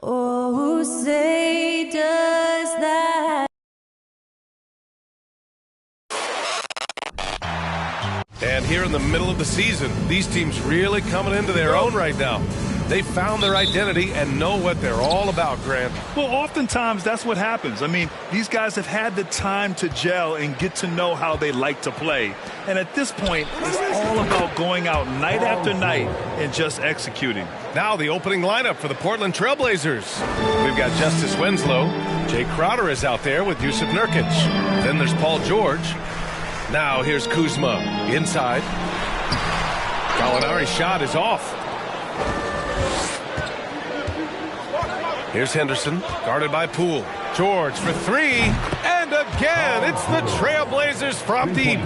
Oh, say does that. And here in the middle of the season, these teams really coming into their own right now. They found their identity and know what they're all about, Grant. Well, oftentimes that's what happens. I mean, these guys have had the time to gel and get to know how they like to play. And at this point, it's all about going out night after night and just executing. Now the opening lineup for the Portland Trailblazers. We've got Justice Winslow. Jay Crowder is out there with Jusuf Nurkic. Then there's Paul George. Now here's Kuzma inside. Gallinari's shot is off. Here's Henderson, guarded by Poole. George for three, and again, it's the Trailblazers from deep.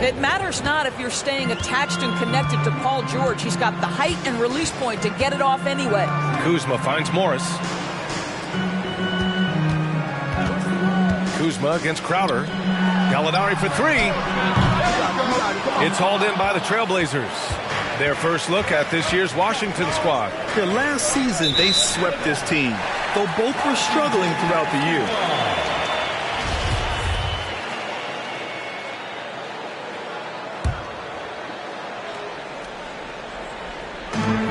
It matters not if you're staying attached and connected to Paul George. He's got the height and release point to get it off anyway. Kuzma finds Morris. Kuzma against Crowder. Gallinari for three. It's hauled in by the Trailblazers. Their first look at this year's Washington squad. Yeah, last season, they swept this team, though both were struggling throughout the year.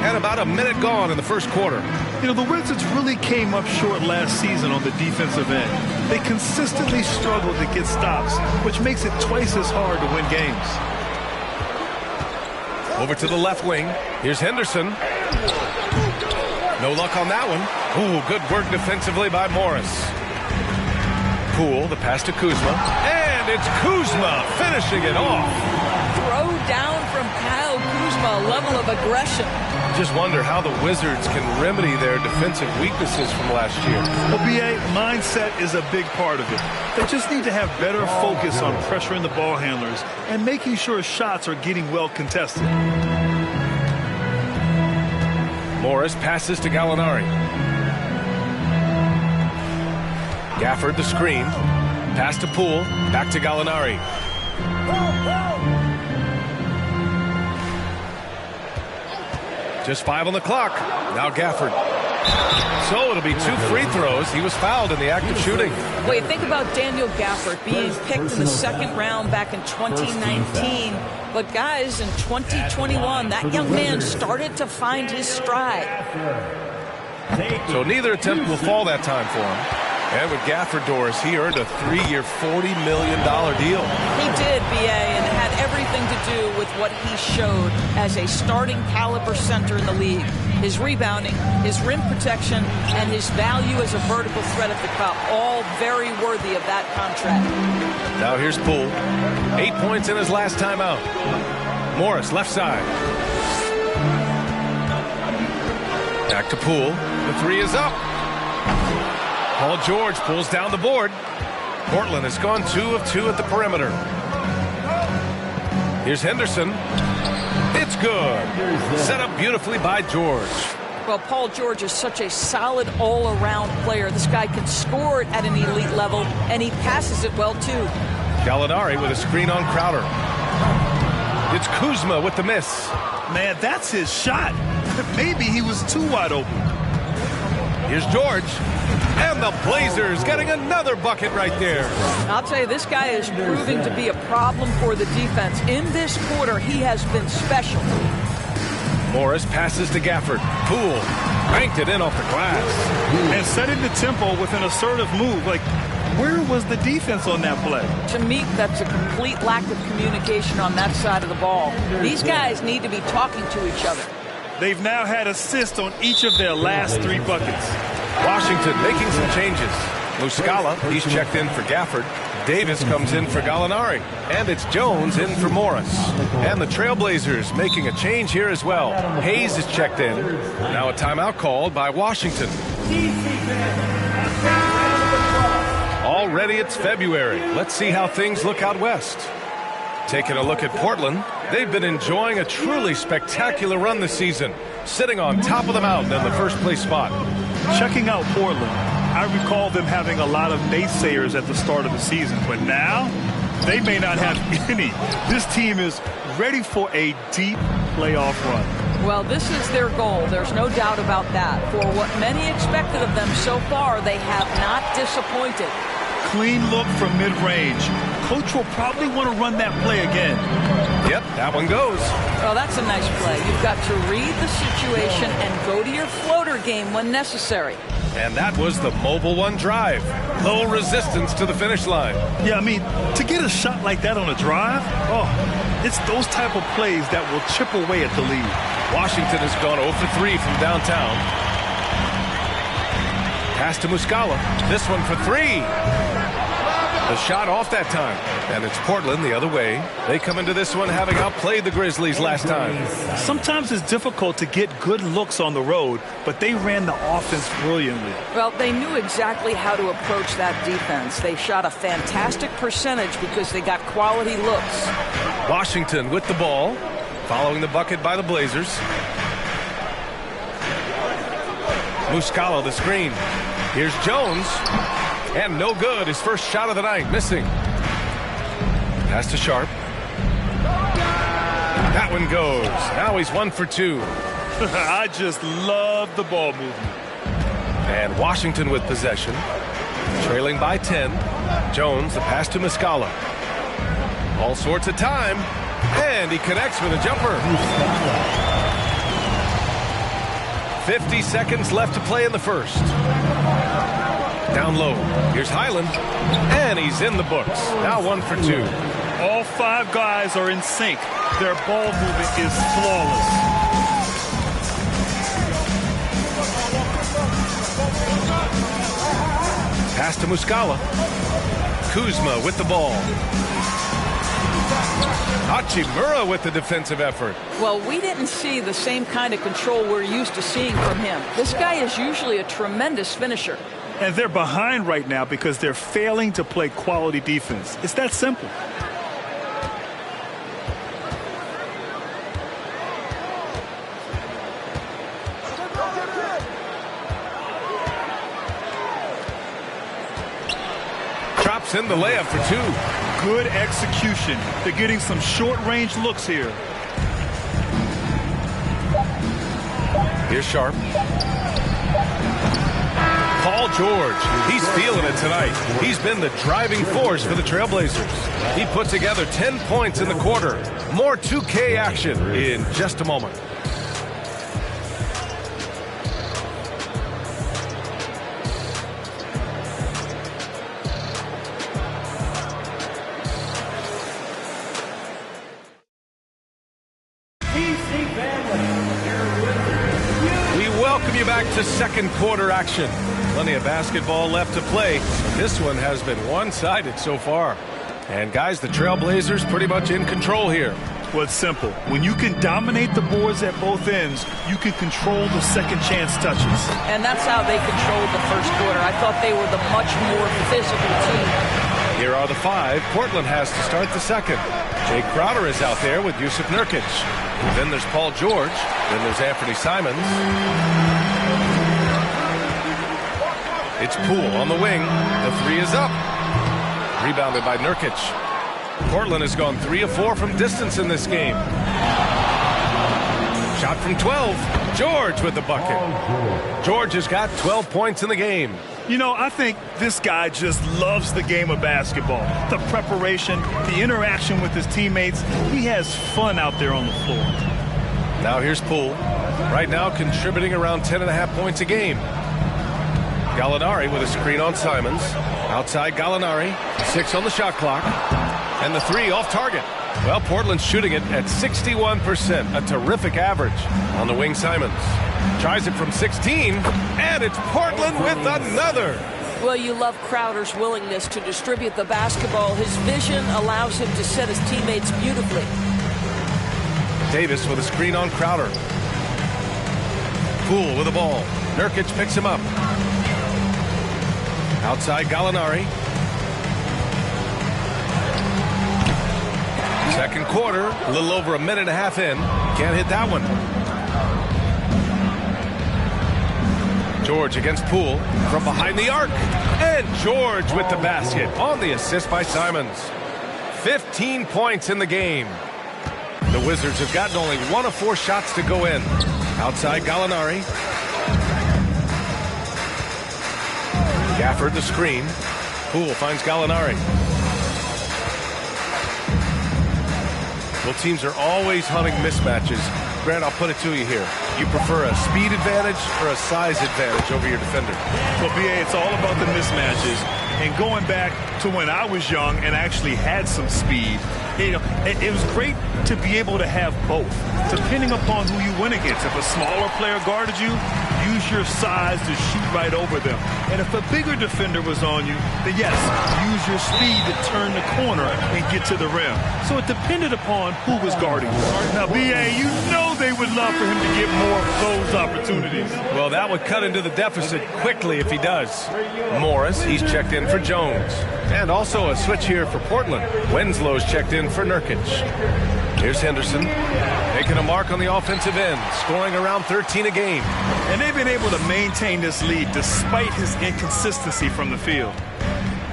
And about a minute gone in the first quarter. You know, the Wizards really came up short last season on the defensive end. They consistently struggled to get stops, which makes it twice as hard to win games. Over to the left wing. Here's Henderson. No luck on that one. Ooh, good work defensively by Morris. Poole, the pass to Kuzma. And it's Kuzma finishing it off. Throw down from Kyle Kuzma, a level of aggression. Just wonder how the Wizards can remedy their defensive weaknesses from last year. Well, BA, mindset is a big part of it. They just need to have better focus on pressuring the ball handlers and making sure shots are getting well contested. Morris passes to Gallinari. Gafford the screen. Pass to Poole. Back to Gallinari. Just 5 on the clock. Now Gafford. So it'll be 2 free throws. He was fouled in the act of shooting. Wait, think about Daniel Gafford being picked in the second round back in 2019. But guys, in 2021, that young man started to find his stride. So neither attempt will fall that time for him. And with Gafford, Doris, he earned a 3-year, $40 million deal. He did, B.A., and it had everything to do with what he showed as a starting caliber center in the league. His rebounding, his rim protection, and his value as a vertical threat at the cup, all very worthy of that contract. Now here's Poole. 8 points in his last time out. Morris, left side. Back to Poole. The three is up. Paul George pulls down the board. Portland has gone 2 of 2 at the perimeter. Here's Henderson. It's good. Set up beautifully by George. Well, Paul George is such a solid all-around player. This guy can score it at an elite level, and he passes it well, too. Gallinari with a screen on Crowder. It's Kuzma with the miss. Man, that's his shot. Maybe he was too wide open. Here's George. And the Blazers getting another bucket right there. I'll tell you, this guy is proving to be a problem for the defense. In this quarter, he has been special. Morris passes to Gafford. Poole banked it in off the glass. And setting the tempo with an assertive move. Like, where was the defense on that play? To me, that's a complete lack of communication on that side of the ball. These guys need to be talking to each other. They've now had assists on each of their last 3 buckets. Washington making some changes. Muscala, he's checked in for Gafford. Davis comes in for Gallinari. And it's Jones in for Morris. And the Trailblazers making a change here as well. Hayes is checked in. Now a timeout called by Washington. Already it's February. Let's see how things look out west. Taking a look at Portland, they've been enjoying a truly spectacular run this season, sitting on top of the mountain in the first place spot. Checking out Portland, I recall them having a lot of naysayers at the start of the season, but now They may not have any. This team is ready for a deep playoff run. Well, this is their goal. There's no doubt about that. For what many expected of them so far, they have not disappointed. Clean look from mid-range. Coach will probably want to run that play again. Yep, that one goes. Well, that's a nice play. You've got to read the situation and go to your floater game when necessary. And that was the Mobile One drive. Low resistance to the finish line. Yeah, I mean, to get a shot like that on a drive, it's those type of plays that will chip away at the lead. Washington has gone 0 for 3 from downtown. Pass to Muscala. This one for 3. The shot off that time. And it's Portland the other way. They come into this one having outplayed the Grizzlies last time. Sometimes it's difficult to get good looks on the road, but they ran the offense brilliantly. Well, they knew exactly how to approach that defense. They shot a fantastic percentage because they got quality looks. Washington with the ball, following the bucket by the Blazers. Muscala the screen. Here's Jones. And no good. His first shot of the night, missing. Pass to Sharp. That one goes. Now he's 1 for 2. I just love the ball movement. And Washington with possession. Trailing by 10. Jones, the pass to Muscala. All sorts of time. And he connects with a jumper. 50 seconds left to play in the first. Down low. Here's Highland. And he's in the books. Now 1 for 2. All 5 guys are in sync. Their ball movement is flawless. Pass to Muscala. Kuzma with the ball. Hachimura with the defensive effort. Well, we didn't see the same kind of control we're used to seeing from him. This guy is usually a tremendous finisher. And they're behind right now because they're failing to play quality defense. It's that simple. Drops in the layup for 2. Good execution. They're getting some short-range looks here. Here's Sharp. Paul George, he's feeling it tonight. He's been the driving force for the Trailblazers. He put together 10 points in the quarter. More 2K action in just a moment. We welcome you back to second quarter action. Plenty of basketball left to play. This one has been one-sided so far. And guys, the Trailblazers pretty much in control here. Well, it's simple. When you can dominate the boards at both ends, you can control the second chance touches. And that's how they controlled the first quarter. I thought they were the much more physical team. Here are the 5. Portland has to start the second. Jay Crowder is out there with Yusuf Nurkic. Then there's Paul George. Then there's Anthony Simons. It's Poole on the wing. The 3 is up. Rebounded by Nurkic. Portland has gone 3 of 4 from distance in this game. Shot from 12. George with the bucket. George has got 12 points in the game. You know, I think this guy just loves the game of basketball. The preparation, the interaction with his teammates. He has fun out there on the floor. Now here's Poole. Right now contributing around 10.5 points a game. Gallinari with a screen on Simons. Outside Gallinari. 6 on the shot clock. And the 3 off target. Well, Portland's shooting it at 61%. A terrific average. On the wing, Simons. Tries it from 16. And it's Portland with another. Well, you love Crowder's willingness to distribute the basketball. His vision allows him to set his teammates beautifully. Davis with a screen on Crowder. Poole with the ball. Nurkic picks him up. Outside Gallinari. Second quarter, a little over a minute and a half in. Can't hit that one. George against Poole from behind the arc. And George with the basket on the assist by Simons. 15 points in the game. The Wizards have gotten only 1 of 4 shots to go in. Outside Gallinari. Gafford the screen. Poole finds Gallinari. Well, teams are always hunting mismatches. Grant, I'll put it to you here. You prefer a speed advantage or a size advantage over your defender? Well, BA, it's all about the mismatches. And going back to when I was young and actually had some speed, it was great to be able to have both, depending upon who you went against. If a smaller player guarded you, use your size to shoot right over them. And if a bigger defender was on you, then yes, use your speed to turn the corner and get to the rim. So it depended upon who was guarding you. Now, BA, you know they would love for him to get more of those opportunities. Well, that would cut into the deficit quickly if he does. Morris, he's checked in for Jones. And also a switch here for Portland. Winslow's checked in for Nurkic. Here's Henderson, making a mark on the offensive end, scoring around 13 a game. And they've been able to maintain this lead despite his inconsistency from the field.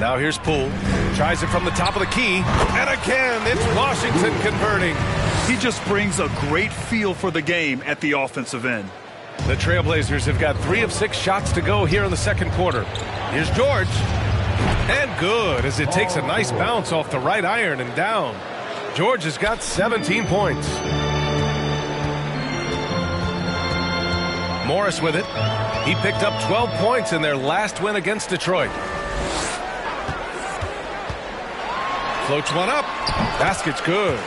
Now here's Poole. Tries it from the top of the key. And again, it's Washington converting. He just brings a great feel for the game at the offensive end. The Trailblazers have got 3 of 6 shots to go here in the second quarter. Here's George. And good, as it takes a nice bounce off the right iron and down. George has got 17 points. Morris with it. He picked up 12 points in their last win against Detroit. Floats one up. Basket's good.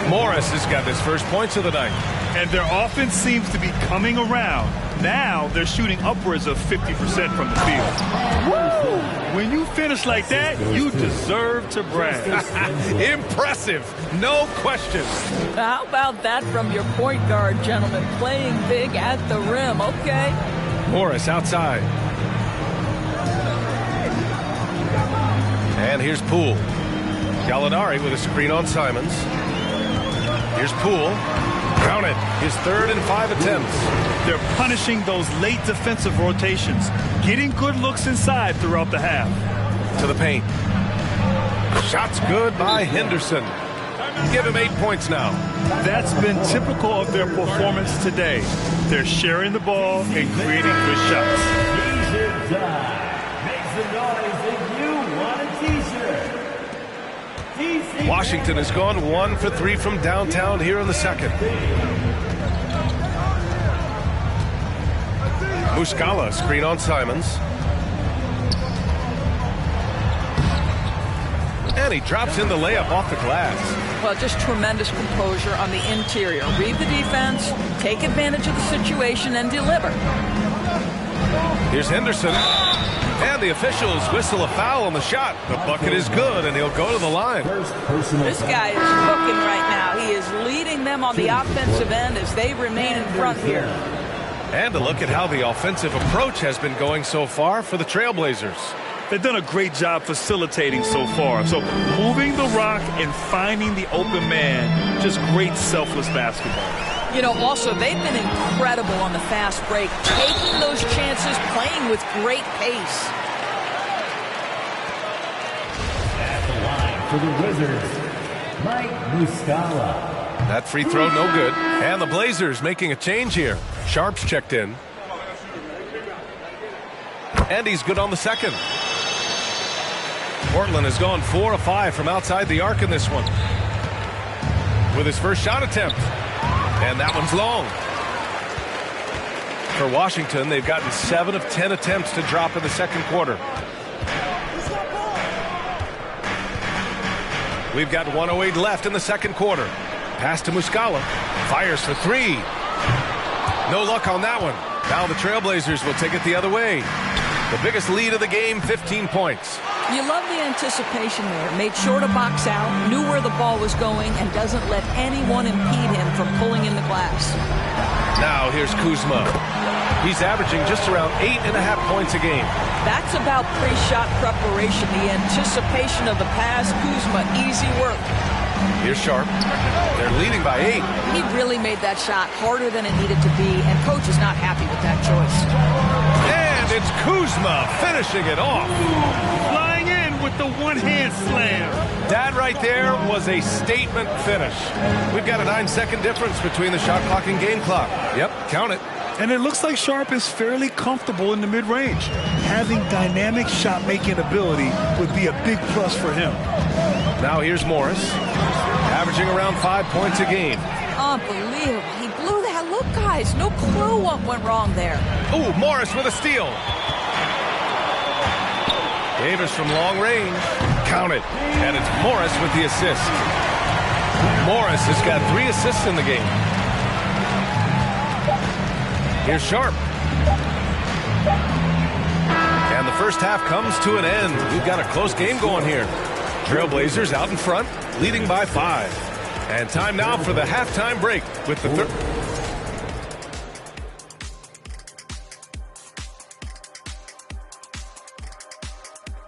Morris has got his first points of the night. And their offense seems to be coming around. Now they're shooting upwards of 50% from the field. Woo! When you finish like that, you deserve to brag. Impressive, no question. How about that from your point guard, gentlemen? Playing big at the rim, okay? Morris outside. And here's Poole. Gallinari with a screen on Simons. Here's Poole. Count it. His 3rd and 5 attempts. They're punishing those late defensive rotations, getting good looks inside throughout the half. To the paint. Shot's good by Henderson. Give him 8 points now. That's been typical of their performance today. They're sharing the ball and creating good shots. T-shirt time. Make some noise if you want a T-shirt. Washington has gone 1 for 3 from downtown here in the second. Muscala, screen on Simons. And he drops in the layup off the glass. Well, just tremendous composure on the interior. Read the defense, take advantage of the situation, and deliver. Here's Henderson. And the officials whistle a foul on the shot. The bucket is good, and he'll go to the line. This guy is cooking right now. He is leading them on the offensive end as they remain in front here. And a look at how the offensive approach has been going so far for the Trailblazers. They've done a great job facilitating so far. So moving the rock and finding the open man, just great selfless basketball. You know, also, they've been incredible on the fast break, taking those chances, playing with great pace. At the line for the Wizards, Mike Muscala. That free throw no good. And the Blazers making a change here. Sharp's checked in. And he's good on the second. Portland has gone 4 of 5 from outside the arc in this one. With his first shot attempt. And that one's long. For Washington, they've gotten 7 of 10 attempts to drop in the second quarter. We've got 1:08 left in the second quarter. Pass to Muscala. Fires for 3. No luck on that one. Now the Trailblazers will take it the other way. The biggest lead of the game, 15 points. You love the anticipation there. Made sure to box out, knew where the ball was going, and doesn't let anyone impede him from pulling in the glass. Now here's Kuzma. He's averaging just around 8.5 points a game. That's about pre-shot preparation, the anticipation of the pass. Kuzma, easy work. Here's Sharp. They're leading by 8. He really made that shot harder than it needed to be, and coach is not happy with that choice. And it's Kuzma finishing it off. Flying in with the one-hand slam. That right there was a statement finish. We've got a 9-second difference between the shot clock and game clock. Yep, count it. And it looks like Sharp is fairly comfortable in the mid-range. Having dynamic shot-making ability would be a big plus for him. Now here's Morris, averaging around 5 points a game. Unbelievable. He blew that. Look, guys, no clue what went wrong there. Ooh, Morris with a steal. Davis from long range. Count it. And it's Morris with the assist. Morris has got 3 assists in the game. Here's Sharp. And the first half comes to an end. We've got a close game going here. Trailblazers out in front, leading by 5. And time now for the halftime break with the third.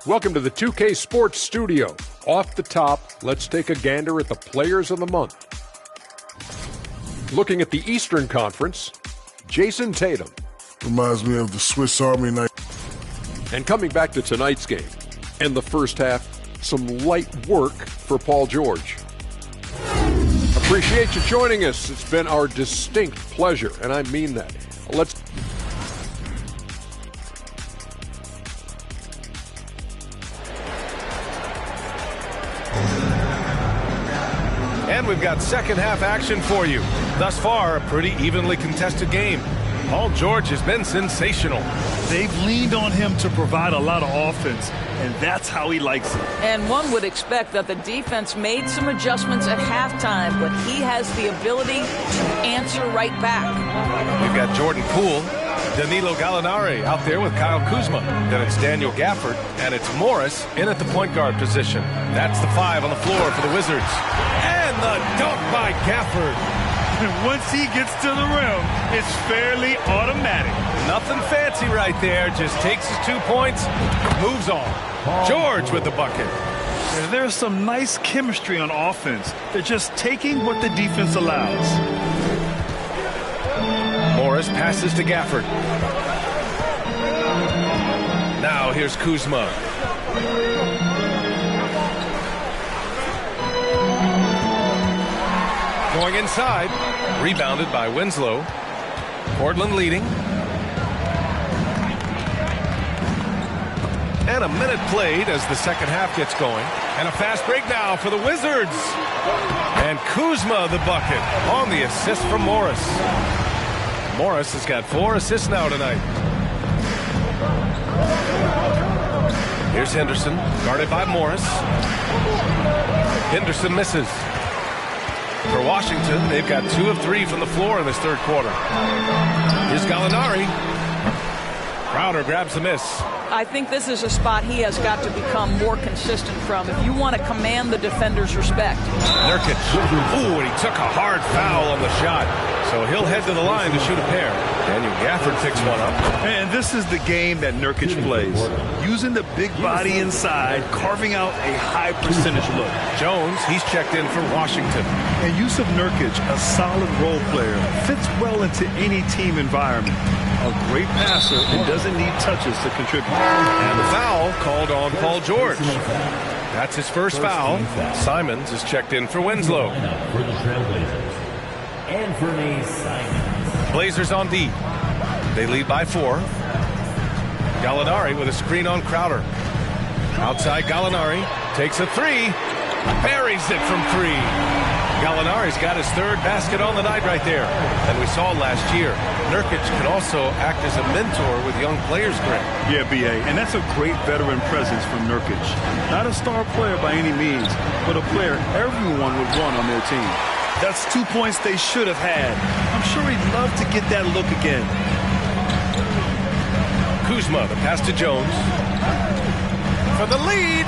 Welcome to the 2K Sports Studio. Off the top, let's take a gander at the Players of the Month. Looking at the Eastern Conference, Jason Tatum. Reminds me of the Swiss Army knife. And coming back to tonight's game, in the first half, some light work for Paul George. Appreciate you joining us. It's been our distinct pleasure, and I mean that. Let's... And we've got second half action for you. Thus far, a pretty evenly contested game. Paul George has been sensational. They've leaned on him to provide a lot of offense, and that's how he likes it. And one would expect that the defense made some adjustments at halftime, but he has the ability to answer right back. We've got Jordan Poole, Danilo Gallinari out there with Kyle Kuzma. Then it's Daniel Gafford, and it's Morris in at the point guard position. That's the 5 on the floor for the Wizards. And the dunk by Gafford. And once he gets to the rim, it's fairly automatic. Nothing fancy right there. Just takes his 2 points, moves on. George with the bucket. And there's some nice chemistry on offense. They're just taking what the defense allows. Morris passes to Gafford. Now here's Kuzma. Going inside, rebounded by Winslow. Portland leading. And a minute played as the second half gets going. And a fast break now for the Wizards. And Kuzma the bucket on the assist from Morris. Morris has got 4 assists now tonight. Here's Henderson, guarded by Morris. Henderson misses. For Washington, they've got 2 of 3 from the floor in this third quarter. Here's Gallinari. Crowder grabs the miss. I think this is a spot he has got to become more consistent from if you want to command the defender's respect. Nurkic. Ooh, and he took a hard foul on the shot. So he'll head to the line to shoot a pair. Daniel Gafford picks one up. And this is the game that Nurkic plays. Using the big body inside, carving out a high percentage look. Jones, he's checked in for Washington. And use of Nurkic, a solid role player, fits well into any team environment. A great passer and doesn't need touches to contribute. And the foul called on Paul George. That's his first foul. Simons is checked in for Winslow. For the Trailblazers, Anthony Simons. Blazers on D. They lead by 4. Gallinari with a screen on Crowder. Outside Gallinari takes a 3. Buries it from 3. Gallinari's got his 3rd basket on the night right there. And we saw last year, Nurkic can also act as a mentor with young players, Greg. Yeah, B.A., and that's a great veteran presence from Nurkic. Not a star player by any means, but a player everyone would want on their team. That's 2 points they should have had. I'm sure he'd love to get that look again. Kuzma, the pass to Jones. For the lead.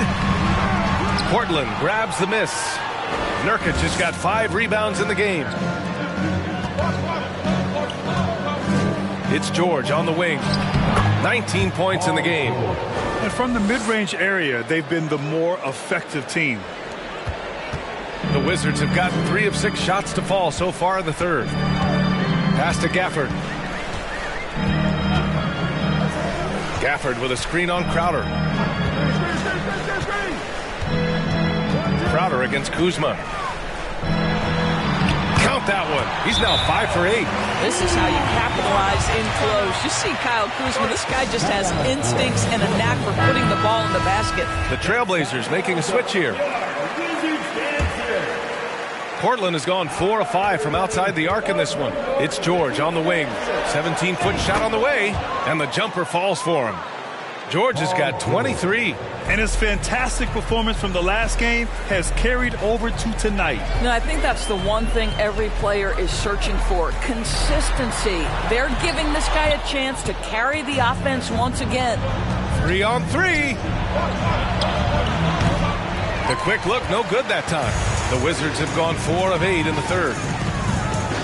Portland grabs the miss. Nurkic has got 5 rebounds in the game. It's George on the wing. 19 points in the game. And from the mid-range area, they've been the more effective team. The Wizards have gotten 3 of 6 shots to fall so far in the third. Pass to Gafford. Gafford with a screen on Crowder. Crowder against Kuzma. Count that one. He's now 5 for 8. This is how you capitalize in close. You see Kyle Kuzma. This guy just has instincts and a knack for putting the ball in the basket. The Trailblazers making a switch here. Portland has gone 4 of 5 from outside the arc in this one. It's George on the wing. 17-foot shot on the way, and the jumper falls for him. George has got 23. And his fantastic performance from the last game has carried over to tonight. No, I think that's the one thing every player is searching for. Consistency. They're giving this guy a chance to carry the offense once again. 3 on 3. The quick look, no good that time. The Wizards have gone 4 of 8 in the third.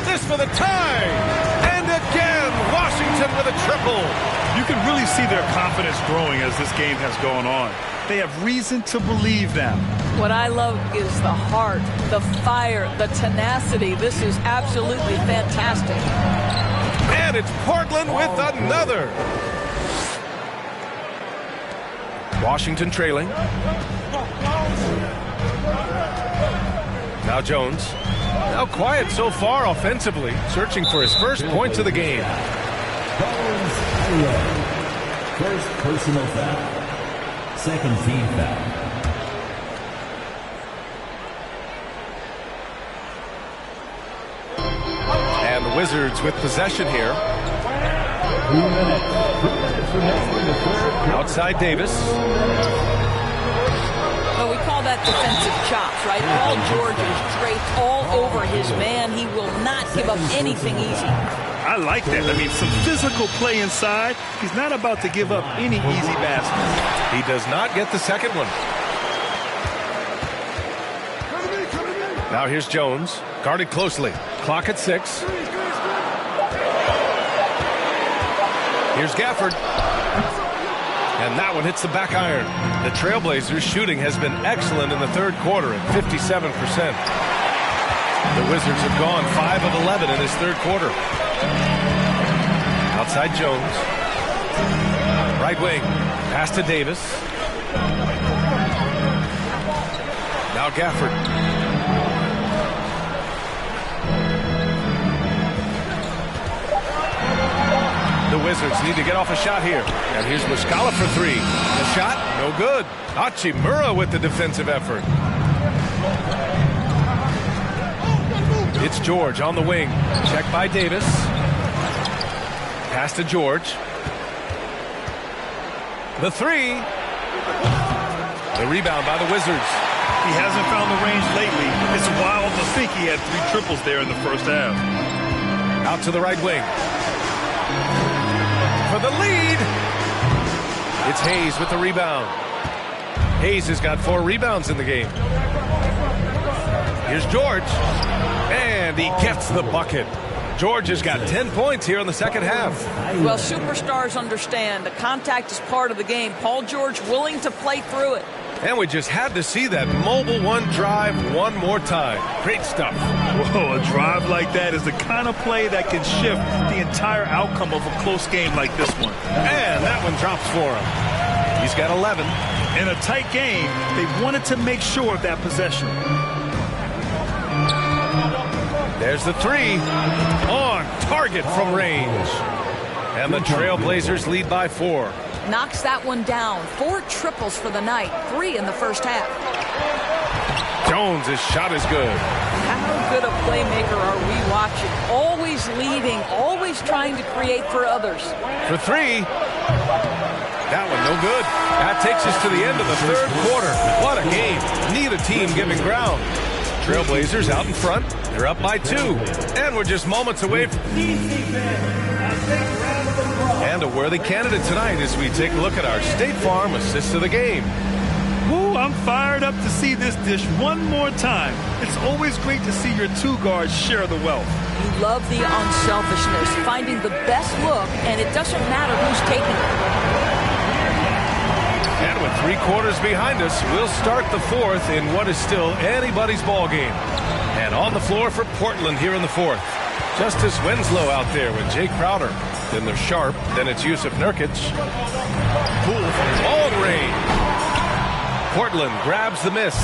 This for the tie! And again, Washington with a triple. You can really see their confidence growing as this game has gone on. They have reason to believe now. What I love is the heart, the fire, the tenacity. This is absolutely fantastic. And it's Portland with another. Washington trailing. Now Jones. Now quiet so far offensively, searching for his first points of the game. First personal foul. Second team foul. And the Wizards with possession here. 2 minutes. 2 minutes remaining in the third. Outside Davis. Well, we call that defensive chops, right? Paul George is draped all over his man. He will not give up anything easy. I like that. I mean, some physical play inside. He's not about to give up any easy baskets. He does not get the second one. Now here's Jones, guarded closely. Clock at 6. Here's Gafford. And that one hits the back iron. The Trailblazers' shooting has been excellent in the third quarter at 57%. The Wizards have gone 5 of 11 in this third quarter. Outside Jones. Right wing. Pass to Davis. Now Gafford. The Wizards need to get off a shot here. And here's Muscala for 3. The shot, no good. Hachimura with the defensive effort. It's George on the wing. Check by Davis. Pass to George. The 3. The rebound by the Wizards. He hasn't found the range lately. It's wild to think he had 3 triples there in the first half. Out to the right wing. For the lead. It's Hayes with the rebound. Hayes has got 4 rebounds in the game. Here's George. And he gets the bucket. George has got 10 points here in the second half. Well, superstars understand the contact is part of the game. Paul George willing to play through it. And we just had to see that mobile one drive one more time. Great stuff. Whoa, a drive like that is the kind of play that can shift the entire outcome of a close game like this one. And that one drops for him. He's got 11. In a tight game, they wanted to make sure of that possession. There's the 3. On target from range. And the Trailblazers lead by 4. Knocks that one down. 4 triples for the night. 3 in the first half. Jones' shot is good. How good a playmaker are we watching? Always leading, always trying to create for others. For 3. That one no good. That takes us to the end of the third quarter. What a game. Neither team giving ground. Trailblazers out in front. They're up by 2. And we're just moments away from... And a worthy candidate tonight as we take a look at our State Farm assist of the game. Ooh, I'm fired up to see this dish one more time. It's always great to see your 2 guards share the wealth. You love the unselfishness, finding the best look, and it doesn't matter who's taking it. And with 3 quarters behind us, we'll start the 4th in what is still anybody's ball game. And on the floor for Portland here in the 4th. Justice Winslow out there with Jake Crowder. Then they're Sharp. Then it's Yusuf Nurkic. Poole from long range. Portland grabs the miss.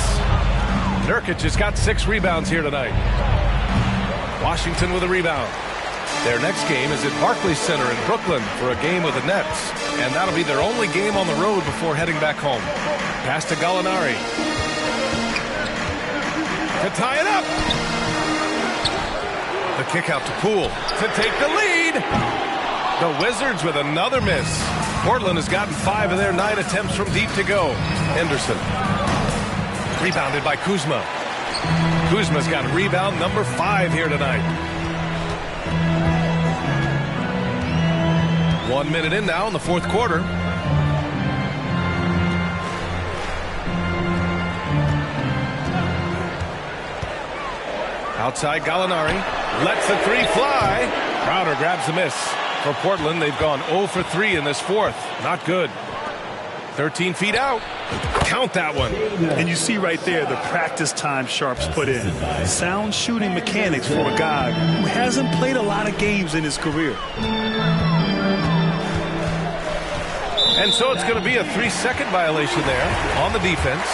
Nurkic has got 6 rebounds here tonight. Washington with a rebound. Their next game is at Barclays Center in Brooklyn for a game with the Nets. And that'll be their only game on the road before heading back home. Pass to Gallinari. To tie it up. The kick out to Poole to take the lead. The Wizards with another miss. Portland has gotten 5 of their 9 attempts from deep to go. Henderson. Rebounded by Kuzma. Kuzma's got rebound number 5 here tonight. 1 minute in now in the fourth quarter. Outside Gallinari. Lets the 3 fly. Crowder grabs the miss. For Portland, they've gone 0 for 3 in this fourth. Not good. 13 feet out. Count that one. And you see right there the practice time Sharp's put in. Sound shooting mechanics for a guy who hasn't played a lot of games in his career. And so it's going to be a 3-second violation there on the defense.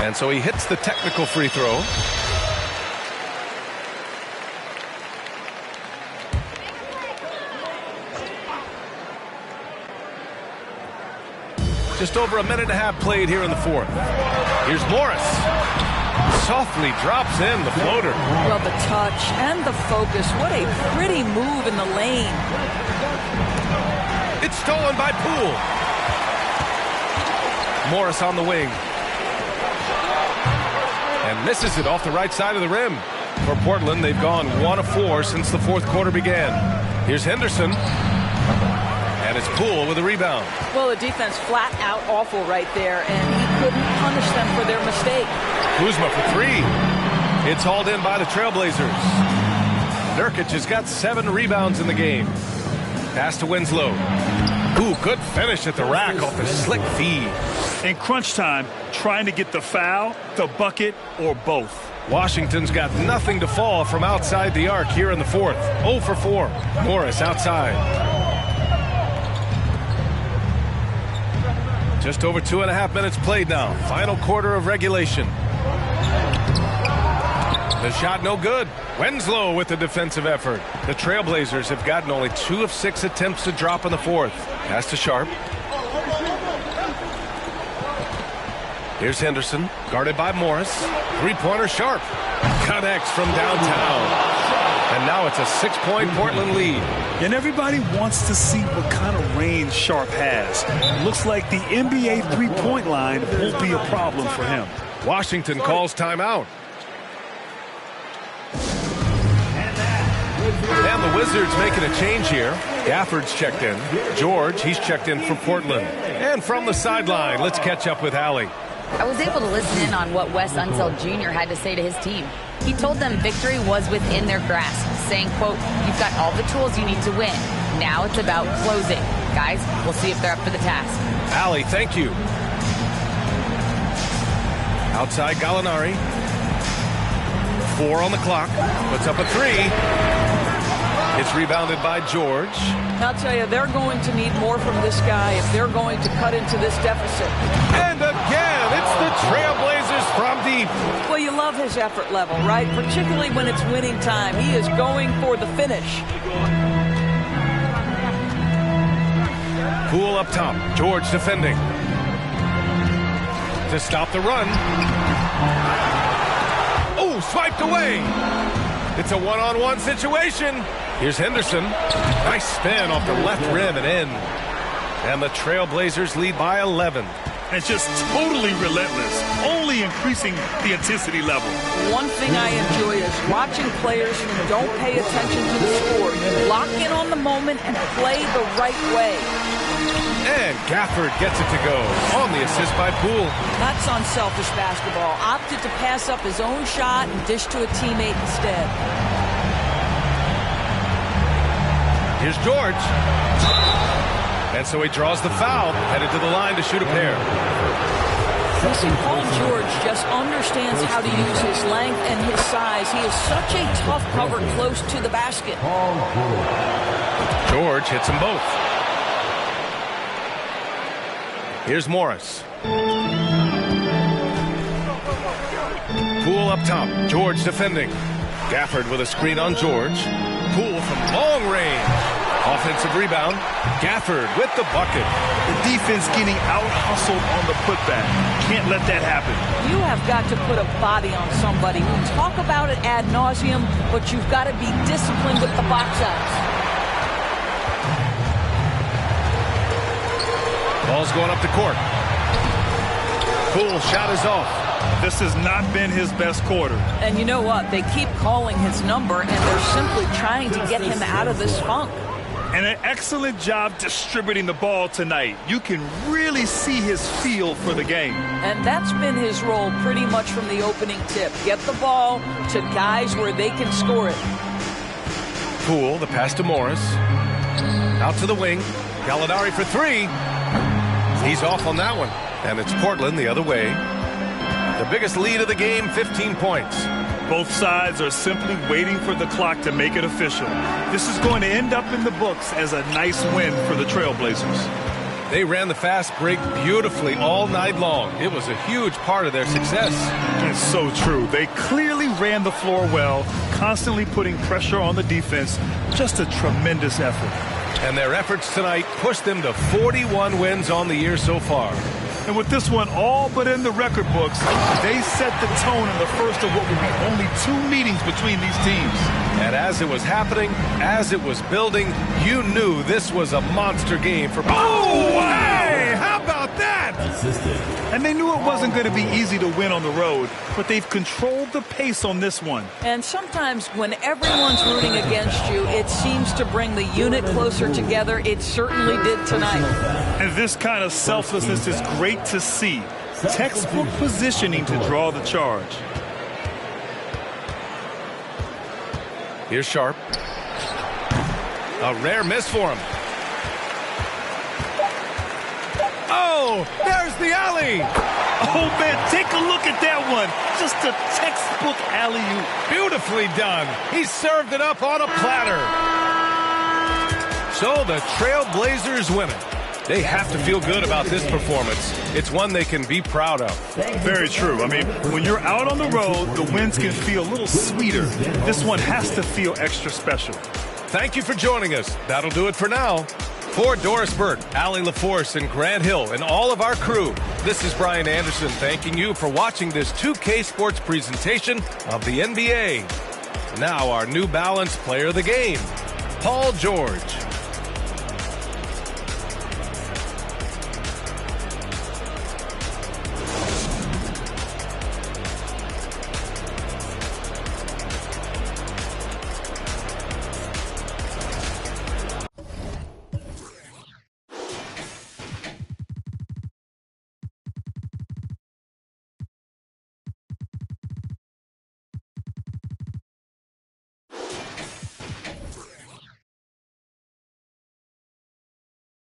And so he hits the technical free throw. Just over a minute and a half played here in the fourth. Here's Morris. Softly drops in the floater. Well, the touch and the focus. What a pretty move in the lane. It's stolen by Poole. Morris on the wing. And misses it off the right side of the rim. For Portland, they've gone 1 of 4 since the fourth quarter began. Here's Henderson. And it's Poole with a rebound. Well, the defense flat out awful right there, and he couldn't punish them for their mistake. Kuzma for 3. It's hauled in by the Trailblazers. Nurkic has got 7 rebounds in the game. Pass to Winslow. Ooh, good finish at the rack off the slick feed. In crunch time, trying to get the foul, the bucket, or both. Washington's got nothing to fall from outside the arc here in the fourth. 0 for 4. Morris outside. Just over 2.5 minutes played now. Final quarter of regulation. The shot no good. Winslow with the defensive effort. The Trailblazers have gotten only 2 of 6 attempts to drop in the fourth. Pass to Sharp. Here's Henderson, guarded by Morris. 3-pointer Sharp. Connects from downtown. And now it's a 6-point Portland lead. And everybody wants to see what kind of range Sharp has. Looks like the NBA three-point line won't be a problem for him. Washington calls timeout. And the Wizards making a change here. Gafford's checked in. George, he's checked in for Portland. And from the sideline, let's catch up with Allie. I was able to listen in on what Wes Unseld Jr. had to say to his team. He told them victory was within their grasp, saying, quote, "You've got all the tools you need to win. Now it's about closing. Guys, we'll see if they're up for the task." Allie, thank you. Outside Gallinari. 4 on the clock. Puts up a 3. It's rebounded by George. I'll tell you, they're going to need more from this guy if they're going to cut into this deficit. And again, it's the Trailblazers from deep. Well, you love his effort level, right? Particularly when it's winning time. He is going for the finish. Poole up top. George defending. To stop the run. Oh, swiped away. It's a one-on-one situation. Here's Henderson. Nice spin off the left rim and in. And the Trailblazers lead by 11. And just totally relentless, only increasing the intensity level. One thing I enjoy is watching players who don't pay attention to the score. Lock in on the moment and play the right way. And Gafford gets it to go on the assist by Poole. That's unselfish basketball. Opted to pass up his own shot and dish to a teammate instead. Here's George. And so he draws the foul, headed to the line to shoot a pair. Listen, Paul George just understands how to use his length and his size. He is such a tough cover close to the basket. George hits them both. Here's Morris. up top. George defending. Gafford with a screen on George. Poole from long range. Offensive rebound. Gafford with the bucket. The defense getting out-hustled on the putback. Can't let that happen. You have got to put a body on somebody. We talk about it ad nauseum, but you've got to be disciplined with the box outs. Ball's going up the court. Poole shot is off. This has not been his best quarter. And you know what? They keep calling his number, and they're simply trying to get him out of this funk. And an excellent job distributing the ball tonight. You can really see his feel for the game. And that's been his role pretty much from the opening tip. Get the ball to guys where they can score it. Poole, the pass to Morris. Out to the wing. Gallinari for three. He's off on that one. And it's Portland the other way. The biggest lead of the game, 15 points. Both sides are simply waiting for the clock to make it official. This is going to end up in the books as a nice win for the Trailblazers. They ran the fast break beautifully all night long. It was a huge part of their success. It's so true. They clearly ran the floor well, constantly putting pressure on the defense. Just a tremendous effort. And their efforts tonight pushed them to 41 wins on the year so far. And with this one all but in the record books, they set the tone in the first of what will be only 2 meetings between these teams. And as it was happening, as it was building, you knew this was a monster game for... Oh, hey! How about that? And they knew it wasn't going to be easy to win on the road, but they've controlled the pace on this one. And sometimes when everyone's rooting against you, it seems to bring the unit closer together. It certainly did tonight. And this kind of selflessness is great to see. Textbook positioning to draw the charge. Here's Sharp. A rare miss for him. Oh, there's the alley. Oh, man, take a look at that one. Just a textbook alley-oop. Beautifully done. He served it up on a platter. So the Trailblazers win it. They have to feel good about this performance. It's one they can be proud of. Very true. I mean, when you're out on the road, the wins can feel a little sweeter. This one has to feel extra special. Thank you for joining us. That'll do it for now. For Doris Burke, Allie LaForce, and Grant Hill, and all of our crew, this is Brian Anderson thanking you for watching this 2K Sports presentation of the NBA. Now our New Balance Player of the Game, Paul George.